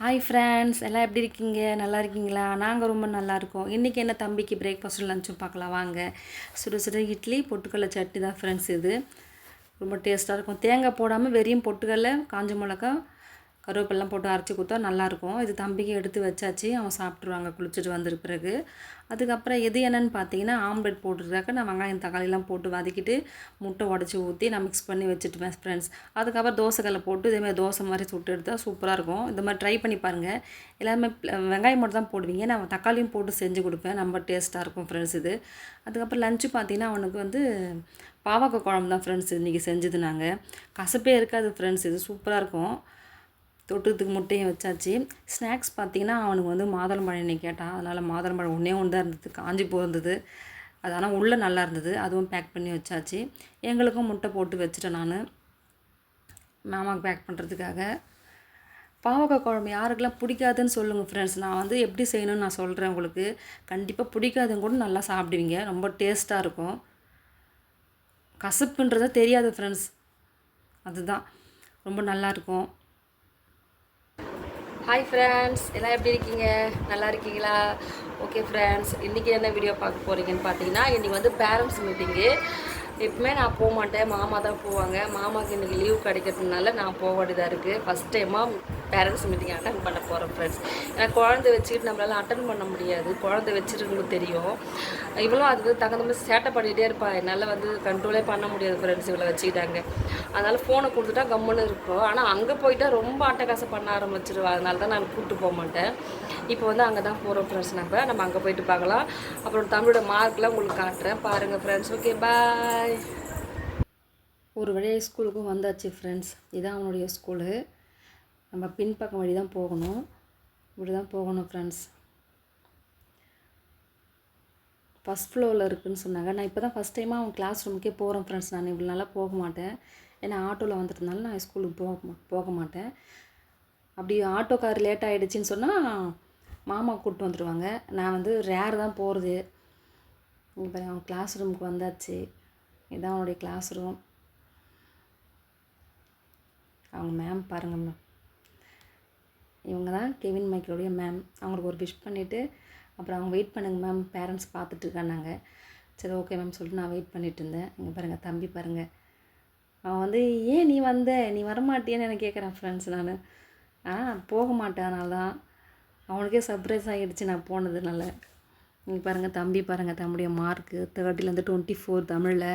Hi friends, எல்லாம் எப்படி இருக்கீங்க? நல்லா இருக்கீங்களா? நாங்கள் ரொம்ப நல்லா இருக்கோம். இன்றைக்கி என்ன தம்பிக்கு பிரேக்ஃபாஸ்ட்டும் லஞ்சும் பார்க்கலாம் வாங்க. சுட சுட இட்லி பொட்டுக்கடலை சட்னி தான் ஃப்ரெண்ட்ஸ். இது ரொம்ப டேஸ்ட்டாக இருக்கும். தேங்காய் போடாமல் வெறும் பொட்டுக்கடலை, காஞ்ச மிளகா, கருவேப்பிலாம் போட்டு அரைச்சி கொடுத்தா நல்லாயிருக்கும். இது தம்பிக்கு எடுத்து வச்சாச்சு, அவன் சாப்பிட்ருவாங்க குளிச்சுட்டு வந்த பிறகு. அதுக்கப்புறம் எது என்னென்னு பார்த்தீங்கன்னா, ஆம்லெட் போட்டுருக்காக்க நான் வெங்காயம் தக்காளிலாம் போட்டு வதக்கிட்டு முட்டை உடச்சி ஊற்றி நான் மிக்ஸ் பண்ணி வச்சுட்டுவேன் ஃப்ரெண்ட்ஸ். அதுக்கப்புறம் தோசைக்கல்லை போட்டு இதேமாதிரி தோசை மாதிரி சுட்டு எடுத்தால் சூப்பராக இருக்கும். இந்த மாதிரி ட்ரை பண்ணி பாருங்கள். எல்லாமே வெங்காயம் மட்டும் தான் போடுவீங்க, நான் தக்காளியும் போட்டு செஞ்சு கொடுப்பேன். ரொம்ப டேஸ்ட்டாக இருக்கும் ஃப்ரெண்ட்ஸ் இது. அதுக்கப்புறம் லஞ்சு பார்த்தீங்கன்னா அவனுக்கு வந்து பாவக்காய் குழம்பு தான் ஃப்ரெண்ட்ஸ் இன்றைக்கி செஞ்சது. நாங்கள் கசப்பே இருக்காது ஃப்ரெண்ட்ஸ், இது சூப்பராக இருக்கும். தொட்டுறதுக்கு முட்டையும் வச்சாச்சு. ஸ்நாக்ஸ் பார்த்திங்கன்னா அவனுக்கு வந்து மாதுளம்பழம் இன்னைக்கு கேட்டான். அதனால் மாதுளம்பழம் ஒன்றே ஒன்று தான் இருந்தது, காஞ்சி போயிருந்தது. அது ஆனால் உள்ளே நல்லா இருந்தது, அதுவும் பேக் பண்ணி வச்சாச்சு. எங்களுக்கும் முட்டை போட்டு வச்சுட்டேன் நான் மாமாவுக்கு பேக் பண்ணுறதுக்காக. பாவக்காய் குழம்பு யாருக்கெல்லாம் பிடிக்காதுன்னு சொல்லுங்கள் ஃப்ரெண்ட்ஸ். நான் வந்து எப்படி செய்யணும்னு நான் சொல்கிறேன் உங்களுக்கு. கண்டிப்பாக பிடிக்காதுங்க கூட நல்லா சாப்பிடுவீங்க, ரொம்ப டேஸ்ட்டாக இருக்கும். கசப்புன்றதை தெரியாது ஃப்ரெண்ட்ஸ், அதுதான் ரொம்ப நல்லாயிருக்கும். ஹாய் ஃப்ரெண்ட்ஸ், எல்லாம் எப்படி இருக்கீங்க? நல்லா இருக்கீங்களா? ஓகே ஃப்ரெண்ட்ஸ், இன்றைக்கி என்ன வீடியோ பார்க்க போகிறீங்கன்னு பார்த்தீங்கன்னா, இன்றைக்கி வந்து பேரண்ட்ஸ் மீட்டிங்கு. எப்பவுமே நான் போக மாட்டேன், மாமா தான் போவாங்க. மாமாவுக்கு இன்றைக்கி லீவ் கிடைக்கிறதுனால நான் போக வேண்டியதாக இருக்குது. ஃபஸ்ட் டைமாக பேரண்ட்ஸ் மீட்டிங் அட்டன் பண்ண போகிறேன் ஃப்ரெண்ட்ஸ். ஏன்னா குழந்தை வச்சுக்கிட்டு நம்மளால் அட்டன் பண்ண முடியாது, குழந்தை வச்சுருக்கணும் தெரியும். இவளும் அதுக்கு தகுந்த மாதிரி சேட்டை பண்ணிகிட்டே இருப்பாள், என்னால் வந்து கண்ட்ரோலே பண்ண முடியாது ஃப்ரெண்ட்ஸ். இவளை வச்சுக்கிட்டாங்க, அதனால் ஃபோனை கொடுத்துட்டா கம்முன்னு இருக்கும். ஆனால் அங்கே போயிட்டால் ரொம்ப அட்டகாசம் பண்ண ஆரம்பிச்சிருவா, அதனால தான் நான் கூப்பிட்டு போக மாட்டேன். இப்போ வந்து அங்கே தான் போகிறோம் ஃப்ரெண்ட்ஸ். நம்ம அங்கே போயிட்டு பார்க்கலாம். அப்புறம் தம்பியோட மார்க்லாம் உங்களுக்கு காட்டுறேன், பாருங்கள் ஃப்ரெண்ட்ஸ். ஓகே, பாய். ஒரு வழியாக ஸ்கூலுக்கும் வந்தாச்சு ஃப்ரெண்ட்ஸ். இதுதான் அவனுடைய ஸ்கூலு. நம்ம பின்பக்கம் வழி தான் போகணும், இப்படி தான் போகணும் ஃப்ரெண்ட்ஸ். ஃபஸ்ட் ஃப்ளோரில் இருக்குதுன்னு சொன்னாங்க. நான் இப்போ தான் ஃபஸ்ட் டைமாக அவன் கிளாஸ் ரூமுக்கே போகிறேன் ஃப்ரெண்ட்ஸ். நான் இவ்வளோ நாளாக போக மாட்டேன், ஏன்னா ஆட்டோவில் வந்துட்டதுனால நான் ஸ்கூலுக்கு போக மாட்டேன். அப்படி ஆட்டோக்கார் லேட் ஆகிடுச்சின்னு சொன்னால் மாமா கூப்பிட்டு வந்துடுவாங்க. நான் வந்து ரேர் தான் போகிறது. இப்போ அவன் கிளாஸ் ரூமுக்கு வந்தாச்சு. இதுதான் அவனுடைய கிளாஸ் ரூம். அவங்க மேம் பாருங்கள் மேம், இவங்க தான் கெவின் மைக்கேலுடைய மேம். அவங்களுக்கு ஒரு விஷ் பண்ணிவிட்டு அப்புறம் அவங்க வெயிட் பண்ணுங்க மேம், பேரண்ட்ஸ் பார்த்துட்ருக்கானாங்க. சரி ஓகே மேம் சொல்லிட்டு நான் வெயிட் பண்ணிகிட்டு இருந்தேன். இங்கே பாருங்கள் தம்பி பாருங்கள், அவன் வந்து ஏன் நீ வரமாட்டியேன்னு எனக்கு கேட்குறான் ஃப்ரெண்ட்ஸ். நான் போக மாட்டேன், அதனால தான் அவனுக்கே சர்ப்ரைஸ் ஆகிடுச்சு நான் போனதுனால. இங்கே பாருங்கள் தம்பி பாருங்கள், தம்பியுடைய மார்க்கு 30லேருந்து 24 தமிழில்.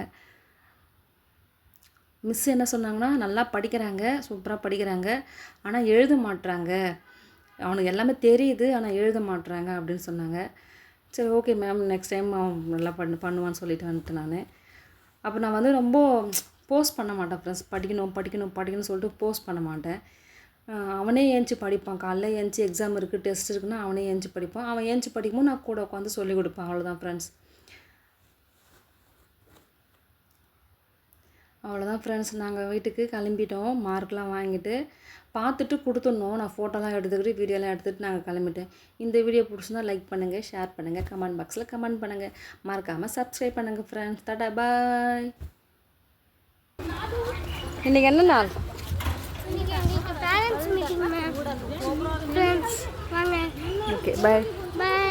மிஸ் என்ன சொன்னாங்கன்னா, நல்லா படிக்கிறாங்க, சூப்பராக படிக்கிறாங்க, ஆனால் எழுத மாட்டுறாங்க, அவனுக்கு எல்லாமே தெரியுது ஆனால் எழுத மாட்டுறாங்க அப்படின்னு சொன்னாங்க. சரி ஓகே மேம், நெக்ஸ்ட் டைம் அவன் நல்லா பண்ணுவான்னு சொல்லிட்டு வந்துட்டேன் நான். அப்போ நான் வந்து ரொம்ப போஸ்ட் பண்ண மாட்டேன் ஃப்ரெண்ட்ஸ். படிக்கணும்னு சொல்லிட்டு போஸ்ட் பண்ண மாட்டேன். அவனே ஏஞ்சி படிப்பான். காலைல ஏஞ்சி எக்ஸாம் இருக்குது, டெஸ்ட் இருக்குன்னா அவனே ஏஞ்சி படிப்பான். அவன் ஏஞ்சி படிக்கும்போது நான் கூட உட்காந்து சொல்லிக் கொடுப்பேன், அவ்வளோதான் ஃப்ரெண்ட்ஸ். அவ்வளோதான் ஃப்ரெண்ட்ஸ், நாங்கள் வீட்டுக்கு கிளம்பிட்டோம். மார்க்லாம் வாங்கிட்டு பார்த்துட்டு கொடுத்துடணும். நான் ஃபோட்டோலாம் எடுத்துக்கிட்டு வீடியோலாம் எடுத்துகிட்டு நாங்கள் கிளம்பிட்டேன். இந்த வீடியோ பிடிச்சிருந்தா லைக் பண்ணுங்கள், ஷேர் பண்ணுங்கள், கமெண்ட் பாக்ஸில் கமெண்ட் பண்ணுங்கள், மறக்காமல் சப்ஸ்கிரைப் பண்ணுங்கள் ஃப்ரெண்ட்ஸ். டாடா பாய். இன்றைக்கி என்ன நாள்? Parents meeting ma'am. ஃப்ரெண்ட்ஸ் வாங்க. Okay bye. பாய்.